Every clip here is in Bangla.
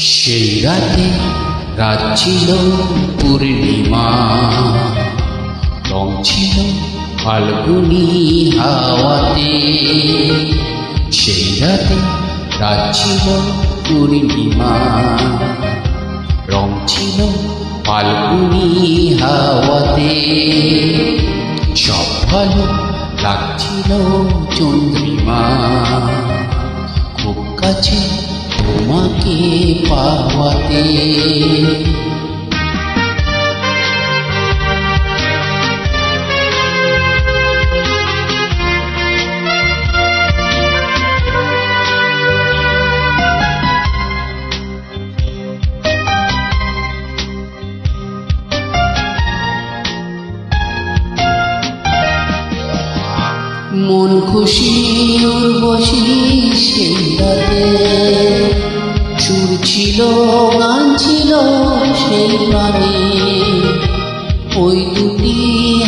সেই রাতে রাত ছিল পূর্ণিমা, রং ছিল ফাল্গুনি হাওয়াতে। সেই রাতে রাত ছিল পূর্ণিমা, রং ছিল ফাল্গুনি হাওয়াতে। সব ভালো লাগছিল চন্দ্রিমা, খুব কাছে তোমাকে পাওয়াতে। মন খুশি উর্বশী সেই রাতে, সুর ছিল গান ছিল সেই গানে। ওই দুটি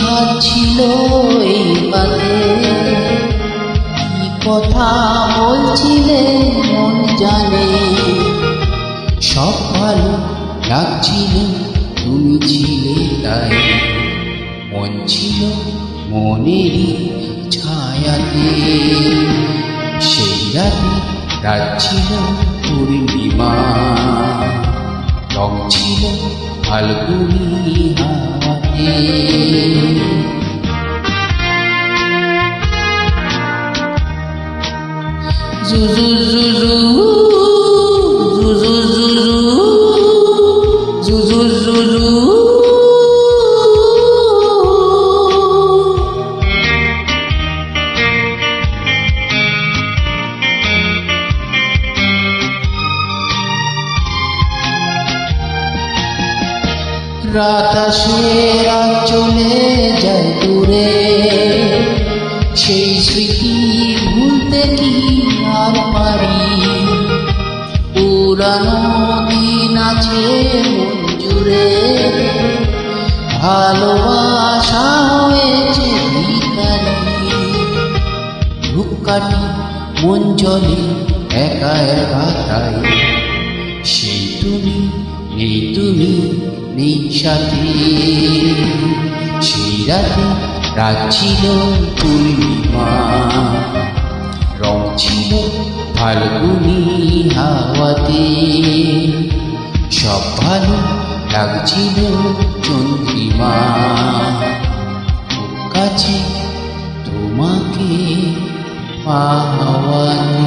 হাত ছিল এই পাতে, কি কথা বলছিলে মন জানে। সব ভালো লাগছিল তুমি ছিলে তাই, মন ছিল মনেরই ছায়াতে। সেই রাতে রাত ছিল পূর্ণিমা, রং ছিল ফাল্গুনি হাওয়াতে। জুজু জুজু জুজু জুজু জুজু জুজু। রাত আসে রাত চলে যায় দূরে, সেই স্মৃতি ভুলতে কি আর পারি। পুরানো দিন আছে মন জুড়ে, ভালোবাসা হয়েছে ভিখারি। ধূপকাঠি মন জলে একা একা তাই, সেই তুমি নেই, তুমি নেই সাথে। সেই রাতে রাত ছিল পূর্ণিমা, রং ছিল ফাল্গুনি হাওয়াতে। সব ভালো লাগছিল চন্দ্রিমা, খুব কাছে তোমাকে পাওয়াতে।